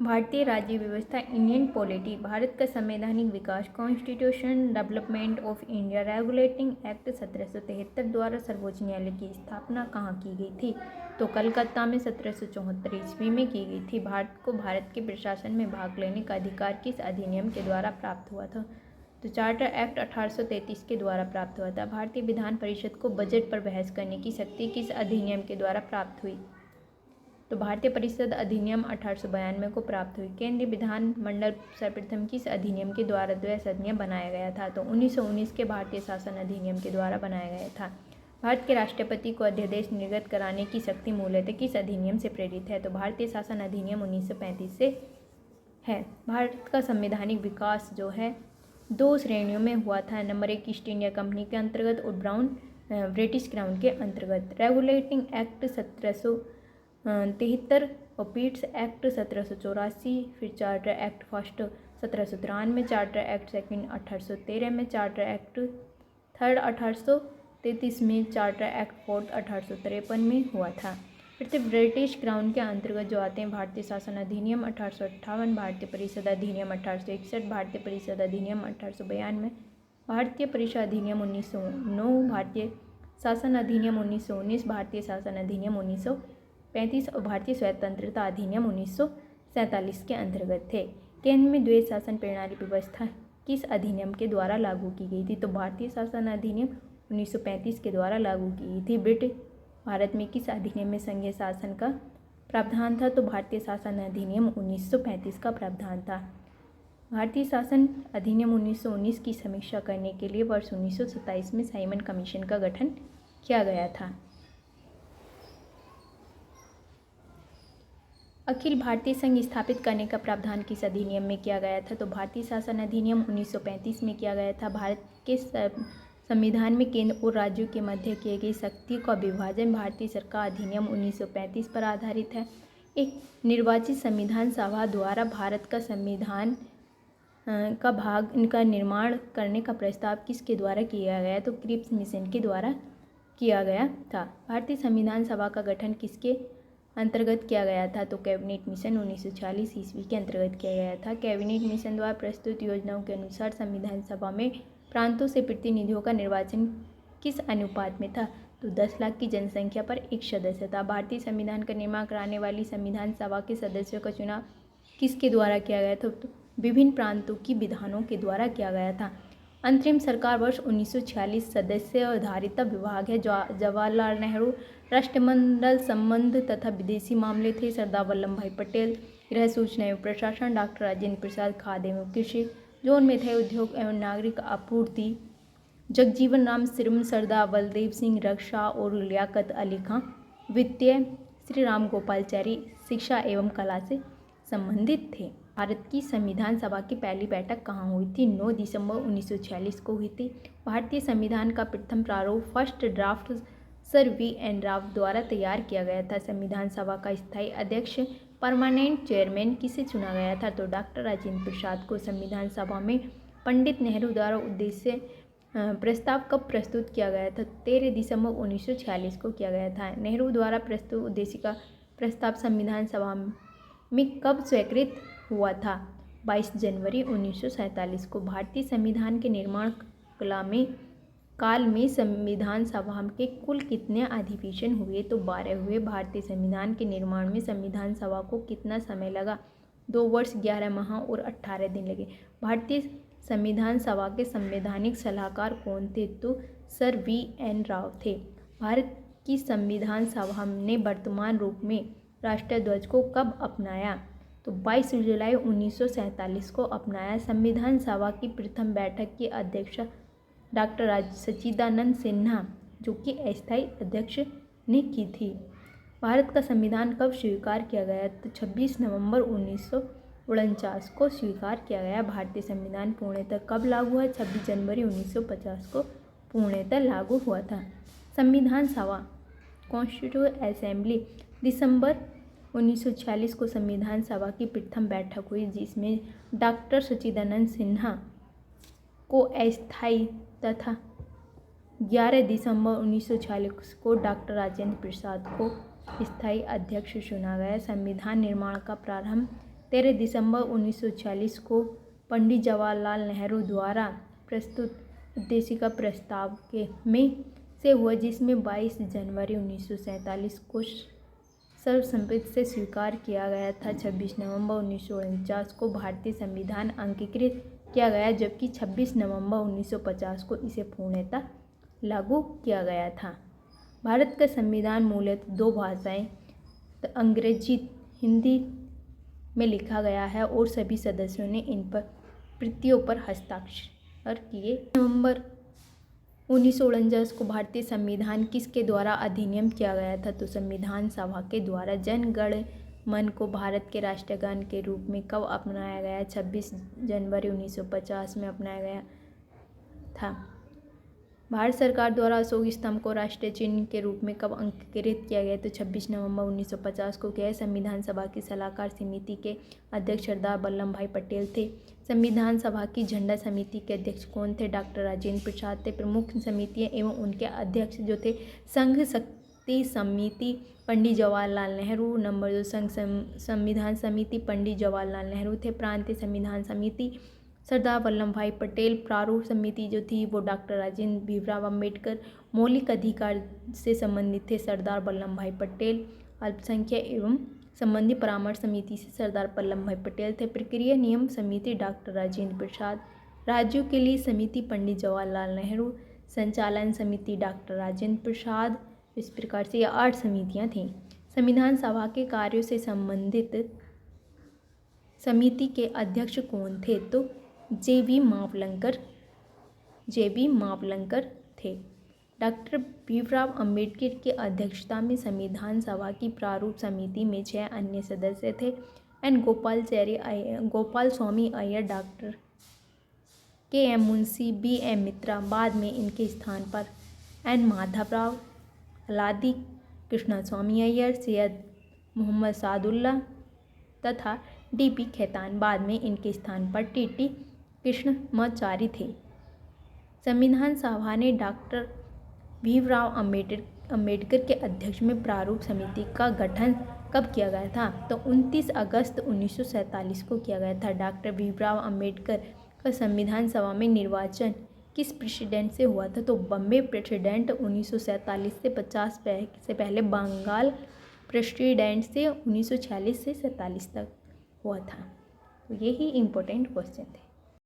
भारतीय राज्य व्यवस्था इंडियन पॉलिटी, भारत का संवैधानिक विकास, constitution development of India regulating act 1773 द्वारा सर्वोच्च न्यायालय की स्थापना कहाँ की गई थी? तो कलकत्ता में 1774 ईस्वी में की गई थी। भारत को भारत के प्रशासन में भाग लेने का अधिकार किस अधिनियम के द्वारा प्राप्त हुआ था? तो चार्टर एक्ट 1833 के द्वारा प्राप्त हुआ था। भारतीय विधान परिषद को बजट पर बहस करने की शक्ति किस अधिनियम के द्वारा प्राप्त हुई? तो भारतीय परिषद अधिनियम 1892 को प्राप्त हुई। केंद्रीय विधान मंडल सर्वप्रथम किस अधिनियम के द्वारा द्वय सदनीय बनाया गया था? तो 1919 के भारतीय शासन अधिनियम के द्वारा बनाया गया था। भारत के राष्ट्रपति को अध्यादेश निर्गत कराने की शक्ति मूलतः किस अधिनियम से प्रेरित है? तो भारतीय शासन अधिनियम 1935 से है। भारत का संवैधानिक विकास जो है 2 श्रेणियों में हुआ था। नंबर 1 ईस्ट इंडिया कंपनी के अंतर्गत और ब्रिटिश क्राउन के अंतर्गत। रेगुलेटिंग एक्ट 1773 और पीट्स एक्ट 1784, फिर charter act first 1793 charter act second 1813 में, चार्टर एक्ट थर्ड 1833 में, चार्टर एक्ट फोर्थ 1853 में हुआ था। फिर से ब्रिटिश क्राउन के अंतर्गत जो आते हैं भारतीय शासन अधिनियम 1858, भारतीय परिषद अधिनियम 1861, भारतीय परिषद अधिनियम 1892, भारतीय परिषद अधिनियम 1909, भारतीय शासन अधिनियम 1919, भारतीय शासन अधिनियम 1935 और भारतीय स्वतंत्रता अधिनियम 1947 के अंतर्गत थे। केंद्र में द्वैध शासन प्रणाली व्यवस्था किस अधिनियम के द्वारा लागू की गई थी? तो भारतीय शासन अधिनियम 1935 के द्वारा लागू की गई थी। ब्रिटिश भारत में किस अधिनियम में संघीय शासन का प्रावधान था? तो भारतीय शासन अधिनियम 1935 का प्रावधान था। भारतीय शासन अधिनियम 1919 की समीक्षा करने के लिए वर्ष 1927 में साइमन कमीशन का गठन किया गया था। अखिल भारतीय संघ स्थापित करने का प्रावधान किस अधिनियम में किया गया था? तो भारतीय शासन अधिनियम 1935 में किया गया था। भारत के संविधान में केंद्र और राज्यों के मध्य किए गए शक्तियों का विभाजन भारतीय सरकार अधिनियम 1935 पर आधारित है। एक निर्वाचित संविधान सभा द्वारा भारत का संविधान का भाग इनका निर्माण करने का प्रस्ताव किसके द्वारा किया गया? तो क्रिप्स मिशन के द्वारा किया गया था। भारतीय संविधान सभा का गठन किसके अंतर्गत किया गया था? तो कैबिनेट मिशन 1946 ईस्वी के अंतर्गत किया गया था। कैबिनेट मिशन द्वारा प्रस्तुत योजनाओं के अनुसार संविधान सभा में प्रांतों से प्रतिनिधियों का निर्वाचन किस अनुपात में था? तो 10 लाख की जनसंख्या पर एक सदस्य था। भारतीय संविधान का निर्माण कराने वाली संविधान सभा के सदस्यों का चुनाव किसके द्वारा किया गया था? तो विभिन्न प्रांतों की विधानों के द्वारा किया गया था। अंतरिम सरकार वर्ष 1946 सदस्य आधारित विभाग है। जवाहरलाल नेहरू राष्ट्रमंडल संबंध तथा विदेशी मामले थे। सरदार वल्लभ भाई पटेल गृह सूचना एवं प्रशासन, डॉक्टर राजेंद्र प्रसाद खाद्य एवं कृषि, जोन में थे उद्योग एवं नागरिक आपूर्ति, जगजीवन राम सिरम, सरदार बलदेव सिंह रक्षा और लियाकत अली खां वित्तीय, श्री राम गोपालचारी शिक्षा एवं कला से संबंधित थे। भारत की संविधान सभा की पहली बैठक कहाँ हुई थी? 9 दिसंबर 1946 को हुई थी। भारतीय संविधान का प्रथम प्रारूप first draft sir VN. Rao द्वारा तैयार किया गया था। संविधान सभा का स्थायी अध्यक्ष परमानेंट चेयरमैन किसे चुना गया था? तो डॉक्टर राजेंद्र प्रसाद को। संविधान सभा में पंडित नेहरू द्वारा उद्देश्य प्रस्ताव कब प्रस्तुत किया गया था? 13 दिसंबर 1946 को किया गया था। नेहरू द्वारा प्रस्तुत उद्देश्य का प्रस्ताव संविधान सभा में कब स्वीकृत हुआ था? 22 जनवरी 1947 को। भारतीय संविधान के निर्माण काल में संविधान सभा के कुल कितने अधिवेशन हुए? तो 12 हुए। भारतीय संविधान के निर्माण में संविधान सभा को कितना समय लगा? 2 वर्ष 11 माह और 18 दिन लगे। भारतीय संविधान सभा के संवैधानिक सलाहकार कौन थे? तो सर वी.एन. राव थे। भारत की संविधान सभा ने वर्तमान रूप में राष्ट्रध्वज को कब अपनाया? तो 22 जुलाई 1947 को अपनाया। संविधान सभा की प्रथम बैठक की अध्यक्षता डॉक्टर सच्चिदानंद सिन्हा जो कि अस्थायी अध्यक्ष ने की थी। भारत का संविधान कब स्वीकार किया गया? तो 26 नवंबर 1949 को स्वीकार किया गया। भारतीय संविधान पूर्णतः कब लागू हुआ? 26 जनवरी 1950 को पूर्णतः लागू हुआ था। संविधान सभा कॉन्स्टिट्यूएंट असेंबली दिसंबर 1946 को संविधान सभा की प्रथम बैठक हुई जिसमें डॉक्टर सच्चिदानंद सिन्हा को अस्थायी तथा 11 दिसंबर 1946 को डॉक्टर राजेंद्र प्रसाद को स्थायी अध्यक्ष चुना गया। संविधान निर्माण का प्रारंभ 13 दिसंबर 1946 को पंडित जवाहरलाल नेहरू द्वारा प्रस्तुत उद्देशिका प्रस्ताव में से हुआ, जिसमें 22 जनवरी 1947 को सर्वसम्मति से स्वीकार किया गया था। 26 नवंबर 1949 को भारतीय संविधान अंगीकृत किया गया, जबकि 26 नवंबर 1950 को इसे पूर्णतः लागू किया गया था। भारत का संविधान मूलतः 2 भाषाएं अंग्रेजी हिंदी में लिखा गया है और सभी सदस्यों ने इन पर प्रतियों पर हस्ताक्षर किए। नवंबर 1949 को भारतीय संविधान किसके द्वारा अधिनियम किया गया था? तो संविधान सभा के द्वारा। जन गण मन को भारत के राष्ट्रगान के रूप में कब अपनाया गया? 26 जनवरी 1950 में अपनाया गया था। भारत सरकार द्वारा अशोक स्तंभ को राष्ट्रीय चिन्ह के रूप में कब अंगीकृत किया गया? तो 26 नवंबर 1950 को किया। संविधान सभा की सलाहकार समिति के अध्यक्ष सरदार वल्लभ भाई पटेल थे। संविधान सभा की झंडा समिति के अध्यक्ष कौन थे? डॉक्टर राजेंद्र प्रसाद थे। प्रमुख समितियां एवं उनके अध्यक्ष जो थे, संघ शक्ति समिति पंडित जवाहरलाल नेहरू। नंबर 2 संघ संविधान समिति पंडित जवाहरलाल नेहरू थे। प्रांतीय संविधान समिति सरदार वल्लभ भाई पटेल। प्रारूप समिति जो थी वो डॉक्टर राजेंद्र भीमराव अम्बेडकर। मौलिक अधिकार से संबंधित थे सरदार वल्लभ भाई पटेल। अल्पसंख्यक एवं संबंधी परामर्श समिति से सरदार वल्लभ भाई पटेल थे। प्रक्रिया नियम समिति डॉक्टर राजेंद्र प्रसाद। राज्यों के लिए समिति पंडित जवाहरलाल नेहरू। संचालन समिति डॉक्टर राजेंद्र प्रसाद। इस प्रकार से ये 8 समितियां थीं। संविधान सभा के कार्यों से संबंधित समिति के अध्यक्ष कौन थे? तो जे.बी. मावलंकर थे। डॉक्टर भीमराव अम्बेडकर की अध्यक्षता में संविधान सभा की प्रारूप समिति में 6 अन्य सदस्य थे। N Gopal Swami Ayyar, doctor K M. Munshi, B M. Mitra. बाद में इनके स्थान पर एन. माधवराव, अलादी कृष्णस्वामी अय्यर, सैयद मोहम्मद सादुल्ला तथा डी.पी. खेतान। बाद में इनके स्थान पर टी.टी. कृष्णमाचारी थे। संविधान सभा ने डॉक्टर भीमराव अम्बेडकर के अध्यक्ष में प्रारूप समिति का गठन कब किया गया था? तो 29 अगस्त 1947 को किया गया था। डॉक्टर भीमराव अम्बेडकर का संविधान सभा में निर्वाचन किस प्रेसिडेंट से हुआ था? तो बॉम्बे प्रेसिडेंट 1947 से 50 से पहले बंगाल प्रेसिडेंट से 1946 से 47 तक हुआ था। तो यही इम्पोर्टेंट क्वेश्चन थे।